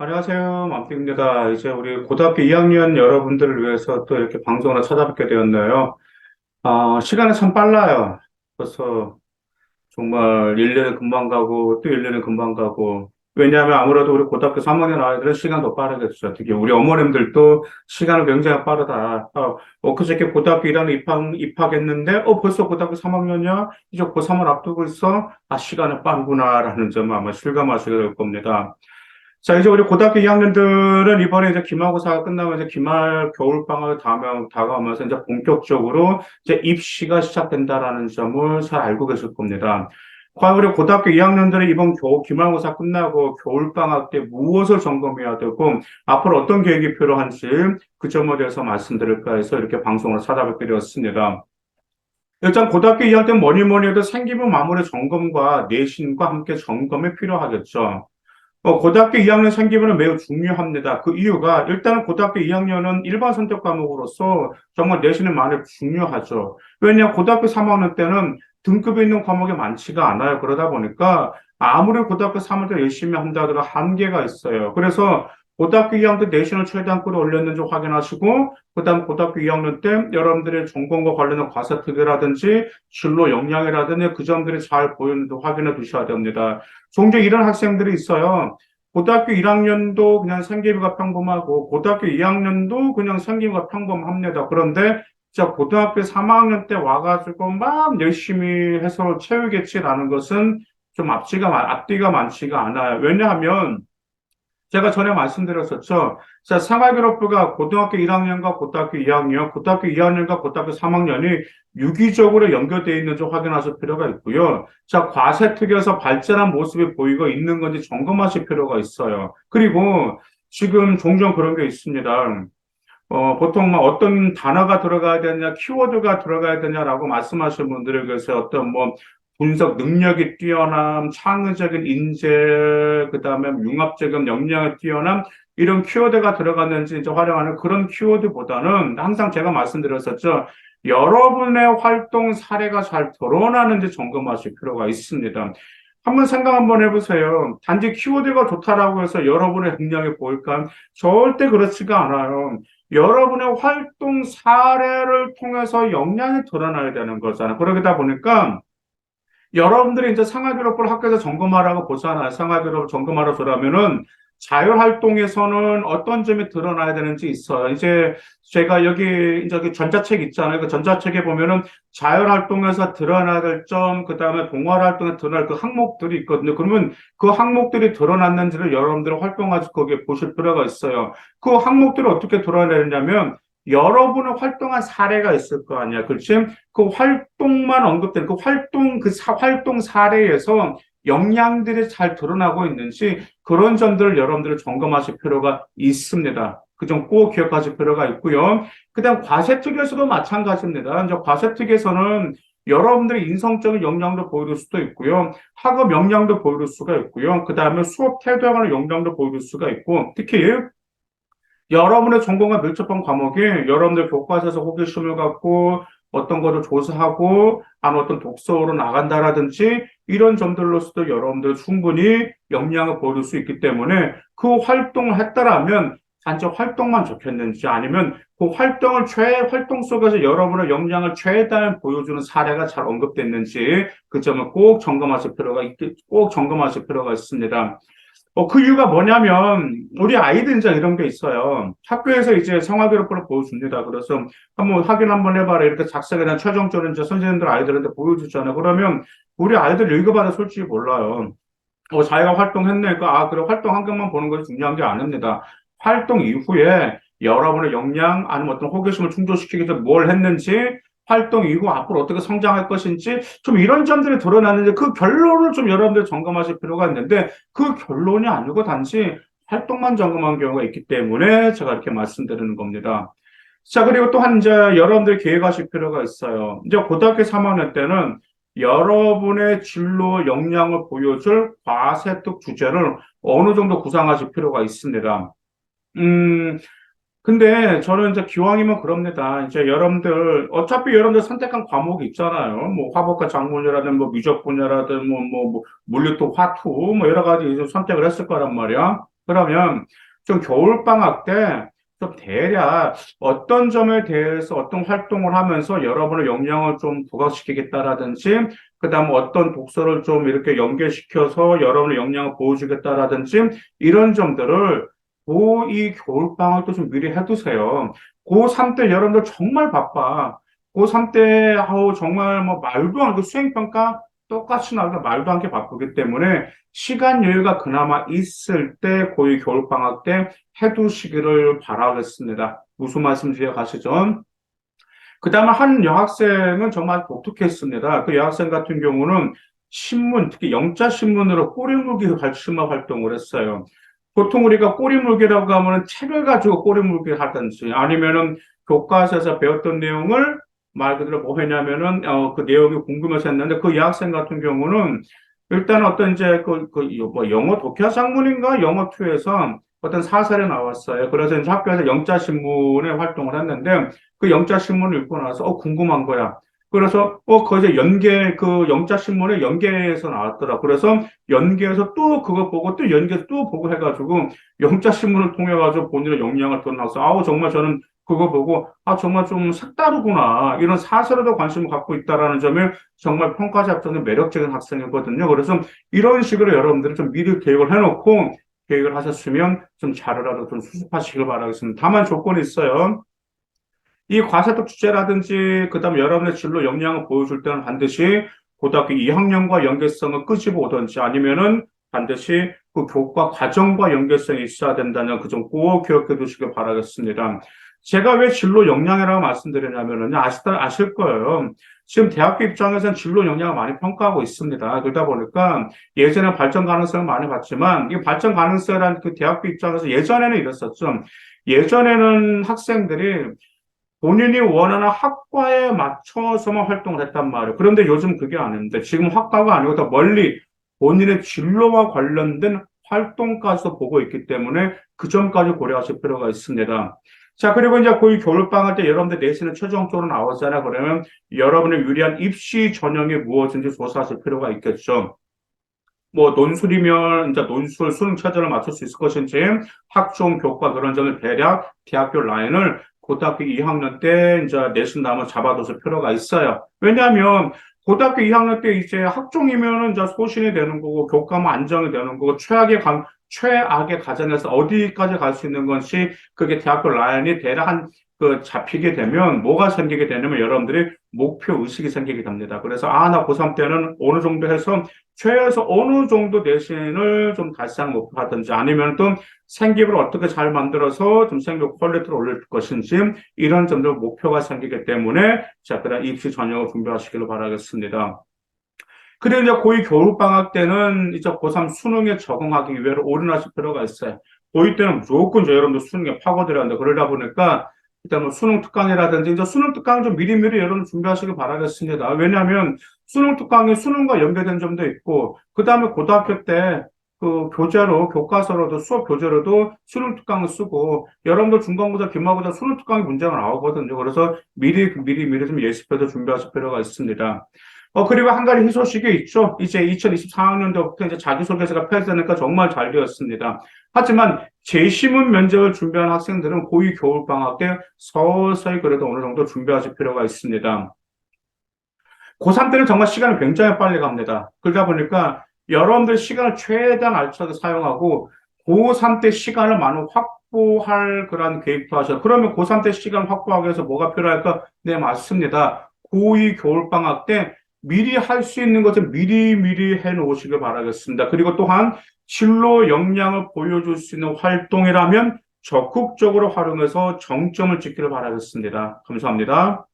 안녕하세요. 만픽입니다. 이제 우리 고등학교 2학년 여러분들을 위해서 또 이렇게 방송을 찾아뵙게 되었네요. 시간이 참 빨라요. 벌써 정말 1년은 금방 가고 또 1년은 금방 가고. 왜냐하면 아무래도 우리 고등학교 3학년 아이들은 시간 더 빠르겠죠. 특히 우리 어머님들도 시간은 굉장히 빠르다. 엊그저께 고등학교 1학년 입학했는데, 벌써 고등학교 3학년이야? 이제 고3을 앞두고 있어? 시간은 빠르구나라는 점을 아마 실감하시게 될 겁니다. 자, 이제 우리 고등학교 2학년들은 이번에 이제 기말고사가 끝나고 이제 기말 겨울방학이 다가오면서 이제 본격적으로 이제 입시가 시작된다라는 점을 잘 알고 계실 겁니다. 과연 우리 고등학교 2학년들은 이번 기말고사 끝나고 겨울방학 때 무엇을 점검해야 되고 앞으로 어떤 계획이 필요한지 그 점에 대해서 말씀드릴까 해서 이렇게 방송을 찾아뵙게 되었습니다. 일단 고등학교 2학년 뭐니 뭐니 해도 생기부 마무리 점검과 내신과 함께 점검이 필요하겠죠. 고등학교 2학년 생기부는 매우 중요합니다. 그 이유가 일단은 고등학교 2학년은 일반 선택 과목으로서 정말 내신이 많이 중요하죠. 왜냐 고등학교 3학년 때는 등급이 있는 과목이 많지가 않아요. 그러다 보니까 아무리 고등학교 3학년 때 열심히 한다 하더라도 한계가 있어요. 그래서 고등학교 2학년 때 내신을 최대한 끌어올렸는지 확인하시고 그다음 고등학교 2학년 때 여러분들의 전공과 관련된 과세특위라든지 진로 역량이라든지 그 점들이 잘 보이는지 확인해 두셔야 됩니다. 종종 이런 학생들이 있어요. 고등학교 1학년도 그냥 생기부가 평범하고 고등학교 2학년도 그냥 생기부가 평범합니다. 그런데 진짜 고등학교 3학년 때 와가지고 막 열심히 해서 채우겠지라는 것은 좀 앞뒤가 많지가 않아요. 왜냐하면 제가 전에 말씀드렸었죠. 자, 생활기록부가 고등학교 1학년과 고등학교 2학년, 고등학교 2학년과 고등학교 3학년이 유기적으로 연결되어 있는지 확인하실 필요가 있고요. 자, 과세특위에서 발전한 모습이 보이고 있는 건지 점검하실 필요가 있어요. 그리고 지금 종종 그런 게 있습니다. 보통 막 어떤 단어가 들어가야 되냐, 키워드가 들어가야 되냐라고 말씀하시는 분들에 계세요. 어떤 뭐 분석 능력이 뛰어남, 창의적인 인재, 그다음에 융합적인 역량이 뛰어남 이런 키워드가 들어갔는지 이제 활용하는 그런 키워드보다는 항상 제가 말씀드렸었죠. 여러분의 활동 사례가 잘 드러나는지 점검하실 필요가 있습니다. 한번 생각 한번 해보세요. 단지 키워드가 좋다라고 해서 여러분의 능력이 보일까? 절대 그렇지가 않아요. 여러분의 활동 사례를 통해서 역량이 드러나야 되는 거잖아요. 그러다 보니까 여러분들이 이제 생활기록부를 학교에서 점검하라고 보잖아요. 생활기록을 점검하러 들어가면은 자율활동에서는 어떤 점이 드러나야 되는지 있어요. 이제 제가 여기 전자책 있잖아요. 그 전자책에 보면은 자율활동에서 드러나야 될 점, 그 다음에 동아활동에 드러날 그 항목들이 있거든요. 그러면 그 항목들이 드러났는지를 여러분들 활동하실 거기에 보실 필요가 있어요. 그 항목들을 어떻게 드러내느냐면 여러분의 활동한 사례가 있을 거 아니야. 그렇지? 그 활동만 언급된 활동 사례에서 역량들이 잘 드러나고 있는지 그런 점들을 여러분들이 점검하실 필요가 있습니다. 그 점 꼭 기억하실 필요가 있고요. 그다음 과세특위에서도 마찬가지입니다. 이제 과세특위에서는 여러분들의 인성적인 역량도 보여줄 수도 있고요. 학업 역량도 보여줄 수가 있고요. 그 다음에 수업 태도에 관한 역량도 보여줄 수가 있고, 특히 여러분의 전공과 밀접한 과목이 여러분들 교과서에서 호기심을 갖고 어떤 거를 조사하고 아니면 어떤 독서로 나간다라든지 이런 점들로서도 여러분들 충분히 역량을 보여줄 수 있기 때문에 그 활동을 했다라면 단지 활동만 적혔는지 아니면 그 활동 속에서 여러분의 역량을 최대한 보여주는 사례가 잘 언급됐는지 그 점을 꼭 점검하실 필요가 있습니다. 그 이유가 뭐냐면, 우리 아이들 이제 이런 게 있어요. 학교에서 이제 생활기록부를 보여줍니다. 그래서 한번 확인 한번 해봐라. 이렇게 작성에 대한 최종적으로 이제 선생님들 아이들한테 보여주잖아요. 그러면 우리 아이들 읽어봐도 솔직히 몰라요. 자기가 활동했네. 그래, 활동 환경만 보는 것이 중요한 게 아닙니다. 활동 이후에 여러분의 역량, 아니면 어떤 호기심을 충족시키기 위해서 뭘 했는지, 활동 이후 앞으로 어떻게 성장할 것인지, 좀 이런 점들이 드러나는데, 그 결론을 좀 여러분들 점검하실 필요가 있는데, 그 결론이 아니고 단지 활동만 점검한 경우가 있기 때문에 제가 이렇게 말씀드리는 겁니다. 자, 그리고 또한 이제 여러분들 계획하실 필요가 있어요. 이제 고등학교 3학년 때는 여러분의 진로 역량을 보여줄 과세특 주제를 어느 정도 구상하실 필요가 있습니다. 음, 근데 저는 이제 기왕이면 그럽니다. 이제 어차피 여러분들 선택한 과목이 있잖아요. 뭐 화법과 작문이라든 뭐 미적 분야라든 물리또 화투 뭐 여러 가지 이제 선택을 했을 거란 말이야. 그러면 좀 겨울방학 때 좀 대략 어떤 점에 대해서 어떤 활동을 하면서 여러분의 역량을 좀 부각시키겠다라든지, 그 다음 어떤 독서를 좀 이렇게 연계시켜서 여러분의 역량을 보여주겠다라든지, 이런 점들을 고2 겨울방학도 좀 미리 해두세요. 고3 때 여러분들 정말 바빠. 고3 때, 아우, 정말 뭐 말도 안 돼. 수행평가 똑같이 나오니까 말도 안 게 바쁘기 때문에 시간 여유가 그나마 있을 때 고이 겨울방학 때 해두시기를 바라겠습니다. 무슨 말씀인지 가시죠? 그 다음에 한 여학생은 정말 독특했습니다. 그 여학생 같은 경우는 신문, 특히 영자신문으로 꼬리물기 발치마 활동을 했어요. 보통 우리가 꼬리물기라고 하면은 책을 가지고 꼬리물기 하든지 아니면은 교과서에서 배웠던 내용을 말 그대로 뭐 했냐면은, 그 내용이 궁금해서 했는데 그 여학생 같은 경우는 일단 어떤 이제 뭐 영어 독해 작문인가 영어 2에서 어떤 사설이 나왔어요. 그래서 이제 학교에서 영자신문에 활동을 했는데 그 영자신문을 읽고 나서 궁금한 거야. 그래서 거기서 그 영자신문에 연계해서 나왔더라. 그래서 연계해서 또 그거 보고 또 연계해서 또 보고 해가지고 영자신문을 통해 가지고 본인의 역량을 더 나서 아우 정말 저는 그거 보고 정말 좀 색다르구나 이런 사설에도 관심을 갖고 있다라는 점을 정말 평가 작성의 매력적인 학생이거든요. 그래서 이런 식으로 여러분들이 좀 미리 계획을 해놓고 계획을 하셨으면 좀 잘하라도 좀 수습하시길 바라겠습니다. 다만 조건이 있어요. 이 과세독 주제라든지 그다음 여러분의 진로 역량을 보여줄 때는 반드시 고등학교 2학년과 연계성을 끄집어 오든지 아니면은 반드시 그 교과 과정과 연계성이 있어야 된다는 그 점 꼭 기억해 두시길 바라겠습니다. 제가 왜 진로 역량이라고 말씀드리냐면은 아실 거예요. 지금 대학교 입장에서는 진로 역량을 많이 평가하고 있습니다. 그러다 보니까 예전에 발전 가능성을 많이 봤지만 이 발전 가능성이라는 그 대학교 입장에서 예전에는 이랬었죠. 예전에는 학생들이 본인이 원하는 학과에 맞춰서만 활동을 했단 말이에요. 그런데 요즘 그게 아닌데, 지금 학과가 아니고 더 멀리 본인의 진로와 관련된 활동까지도 보고 있기 때문에 그 점까지 고려하실 필요가 있습니다. 자, 그리고 이제 거의 겨울방학 때 여러분들 내신은 최종적으로 나오잖아요. 그러면 여러분의 유리한 입시 전형이 무엇인지 조사하실 필요가 있겠죠. 뭐 논술이면 이제 논술 수능 체제를 맞출 수 있을 것인지 학종 교과 그런 점을 대략 대학교 라인을 고등학교 2학년 때 이제 내신 다음에 잡아뒀을 필요가 있어요. 왜냐하면 고등학교 2학년 때 이제 학종이면은 이제 소신이 되는 거고 교과면 안정이 되는 거고 최악의 가정에서 어디까지 갈 수 있는 것이 그게 대학교 라인이 대략 잡히게 되면 뭐가 생기게 되냐면 여러분들이 목표 의식이 생기게 됩니다. 그래서 나 고3 때는 어느 정도 해서 최소 어느 정도 내신을 좀 달성을 목표하든지 아니면 또 생기부를 어떻게 잘 만들어서 좀 생기부 퀄리티를 올릴 것인지 이런 점들 목표가 생기기 때문에 자, 그다음 입시 전형을 준비하시기를 바라겠습니다. 그리고 이제 고2 겨울방학 때는 이제 고3 수능에 적응하기 위해서 올인하실 필요가 있어요. 고2 때는 무조건 저 여러분들 수능에 파고들어야 한다. 그러다 보니까 일단 뭐 수능 특강이라든지 이제 수능 특강 좀 미리미리 여러분 준비하시길 바라겠습니다. 왜냐하면 수능 특강이 수능과 연계된 점도 있고, 그 다음에 고등학교 때 그 교재로, 교과서로도 수업 교재로도 수능 특강을 쓰고, 여러분들 중간고사, 기말고사 수능 특강이 문제가 나오거든요. 그래서 미리 좀 예습해서 준비하실 필요가 있습니다. 그리고 한 가지 희소식이 있죠. 이제 2024학년도부터 이제 자기소개서가 폐지되니까 정말 잘 되었습니다. 하지만 재시문 면접을 준비한 학생들은 고2 겨울방학 때 서서히 그래도 어느 정도 준비하실 필요가 있습니다. 고3 때는 정말 시간이 굉장히 빨리 갑니다. 그러다 보니까 여러분들 시간을 최대한 알차게 사용하고 고3 때 시간을 많이 확보할 그런 계획도 하셔요. 그러면 고3 때 시간 확보하기 위해서 뭐가 필요할까? 네, 맞습니다. 고2 겨울방학 때 미리 할 수 있는 것을 미리 해 놓으시길 바라겠습니다. 그리고 또한 진로 역량을 보여줄 수 있는 활동이라면 적극적으로 활용해서 정점을 찍기를 바라겠습니다. 감사합니다.